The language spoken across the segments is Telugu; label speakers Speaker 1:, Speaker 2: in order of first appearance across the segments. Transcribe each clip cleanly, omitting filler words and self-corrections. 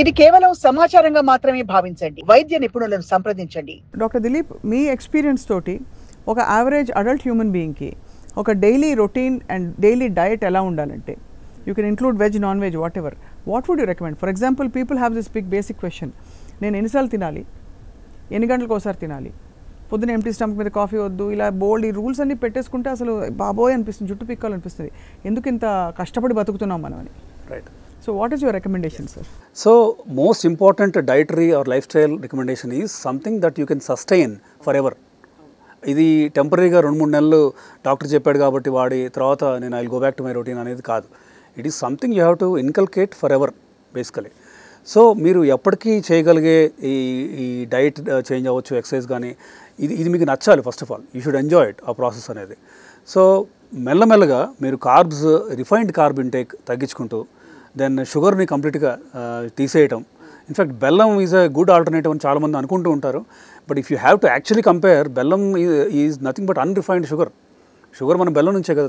Speaker 1: ఇది కేవలం సమాచారంగా మాత్రమే భావించండి. వైద్య నిపుణులను సంప్రదించండి.
Speaker 2: డాక్టర్ దిలీప్, మీ ఎక్స్పీరియన్స్ తోటి ఒక యావరేజ్ అడల్ట్ హ్యూమన్ బీయింగ్కి ఒక daily routine and daily diet ఎలా ఉండాలంటే, you can include veg, non veg, whatever, what would you recommend? For example, people have this big basic question: నేను ఎన్నిసార్లు తినాలి, ఎన్ని గంటలకు ఒకసారి తినాలి, పొద్దున ఎంటీ స్టమక్ మీద కాఫీ వద్దు, ఇలా బోల్డ్ ఈ రూల్స్ అన్నీ పెట్టేసుకుంటే అసలు బాబోయ్ అనిపిస్తుంది, జుట్టు పిక్కాలనిపిస్తుంది, ఎందుకు ఇంత కష్టపడి బతుకుతున్నాం మనం అని.
Speaker 3: Right.
Speaker 2: So what is your recommendation, sir?
Speaker 3: So most important dietary or lifestyle recommendation is something that you can sustain forever. ఇది టెంపరీగా 2-3 నెలలు డాక్టర్ చెప్పాడు కాబట్టి వాడి తర్వాత నేను I will go back to my routine అనేది కాదు. It is something you have to inculcate for ever basically. So మీరు ఎప్పటికీ చేయగలిగే ఈ డైట్ చేంజ్ అవ్వచ్చు, ఎక్సర్సైజ్ కానీ, ఇది మీకు నచ్చాలి. First of all you should enjoy it, ఆ ప్రాసెస్ అనేది. సో మెల్లమెల్లగా మీరు కార్బ్స్, రిఫైన్డ్ కార్బ్ ఇంటేక్ తగ్గించుకుంటూ, దెన్ షుగర్ని కంప్లీట్గా తీసేయటం. ఇన్ఫ్యాక్ట్ బెల్లం ఈజ్ అ గుడ్ ఆల్టర్నేటివ్ అని చాలామంది అనుకుంటూ ఉంటారు. But if you have to actually compare, బెల్లం is nothing but unrefined sugar. Sugar మన బెల్లం నుంచే కదా.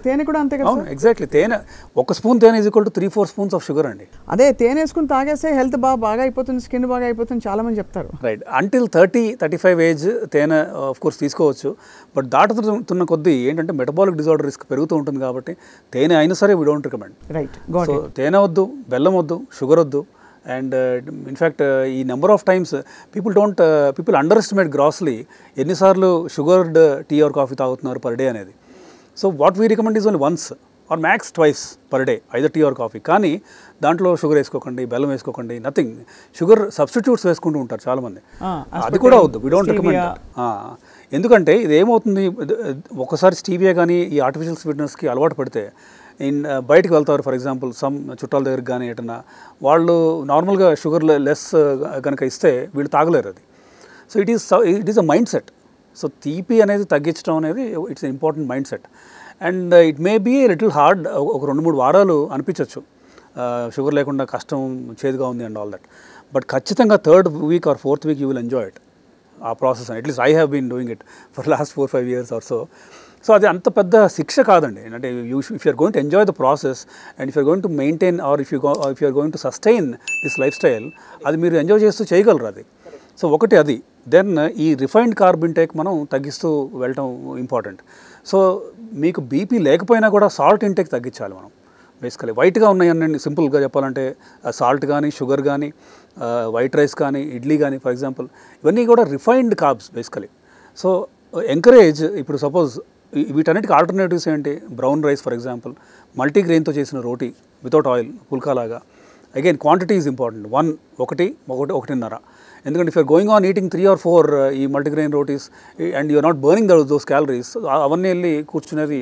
Speaker 2: తేనె కూడా అంతే కదా.
Speaker 3: అవును, ఎగ్జాక్ట్లీ. తేనె, 1 స్పూన్ తేనె is equal to 3-4 spoons of sugar అండి.
Speaker 2: అదే తేనె వేసుకుని తాగేస్తే హెల్త్ బాగా అయిపోతుంది, స్కిన్ బాగా అయిపోతుంది చాలామంది చెప్తారు.
Speaker 3: రైట్. అంటిల్ 30-35 ఏజ్ తేనె ఆఫ్ కోర్స్ తీసుకోవచ్చు. బట్ దాటుతున్న కొద్దీ ఏంటంటే మెటబాలిక్ డిజార్డర్ రిస్క్ పెరుగుతూ ఉంటుంది కాబట్టి తేనె అయినా సరే we don't recommend.
Speaker 2: Right.
Speaker 3: So తేనె వద్దు, బెల్లం వద్దు, షుగర్ వద్దు. అండ్ ఇన్ఫ్యాక్ట్ ఈ number of times people underestimate grossly ఎన్నిసార్లు షుగర్డ్ టీ ఆర్ కాఫీ తాగుతున్నారు పర్ డే అనేది. So what we recommend is only once or max twice per day, either tea or coffee. కానీ దాంట్లో షుగర్ వేసుకోకండి, బెల్లం వేసుకోకండి, నథింగ్. షుగర్ సబ్స్టిట్యూట్స్ వేసుకుంటూ ఉంటారు చాలామంది. అది కూడా వద్దు, వీ డోంట్ రికమెండ్ దట్. ఎందుకంటే ఇది ఏమవుతుంది, ఒకసారి స్టీవియా కానీ ఈ ఆర్టిఫిషియల్ స్వీట్నెస్కి అలవాటు పడితే బయటకు వెళ్తారు, ఫర్ ఎగ్జాంపుల్ సమ్ చుట్టాల దగ్గరికి కానీ ఎటన్నా, వాళ్ళు నార్మల్గా షుగర్ లెస్ కనుక ఇస్తే వీళ్ళు తాగలేరు అది. So it is a mindset. So తీపి అనేది తగ్గించడం అనేది it's important mindset. And it may be little hard, ఒక 2-3 వారాలు అనిపించవచ్చు షుగర్ లేకుండా కష్టం, చేదుగా ఉంది అండ్ ఆల్ దట్. బట్ ఖచ్చితంగా 3rd week or 4th week you will enjoy it, ఆ process. At least I have been doing it for last 4-5 years or so. So అది అంత పెద్ద శిక్ష కాదండి. అంటే if you're going to enjoy the process and if you're going to maintain or if you're going to sustain this lifestyle, అది మీరు ఎంజాయ్ చేస్తూ చేయగలరు అది. సో ఒకటి అది. దెన్ ఈ రిఫైన్డ్ కార్బ్ ఇంటేక్ మనం తగ్గిస్తూ వెళ్ళటం ఇంపార్టెంట్. సో మీకు బీపీ లేకపోయినా కూడా సాల్ట్ ఇంటేక్ తగ్గించాలి మనం బేసికలీ. వైట్గా ఉన్నాయన్నీ సింపుల్గా చెప్పాలంటే సాల్ట్ కానీ, షుగర్ కానీ, వైట్ రైస్ కానీ, ఇడ్లీ కానీ ఫర్ ఎగ్జాంపుల్, ఇవన్నీ కూడా refined carbs basically. So encourage, ఇప్పుడు సపోజ్ వీటన్నిటికి ఆల్టర్నేటివ్స్ ఏంటి, బ్రౌన్ రైస్ ఫర్ ఎగ్జాంపుల్, మల్టీగ్రెయిన్తో చేసిన రోటీ వితౌట్ ఆయిల్, పుల్కాలాగా. Again quantity is important. 1-1.5. ఎందుకంటే if you're going on eating 3 or 4 ఈ multigrain rotis and you're not burning those calories, అవన్నీ వెళ్ళి కూర్చునేది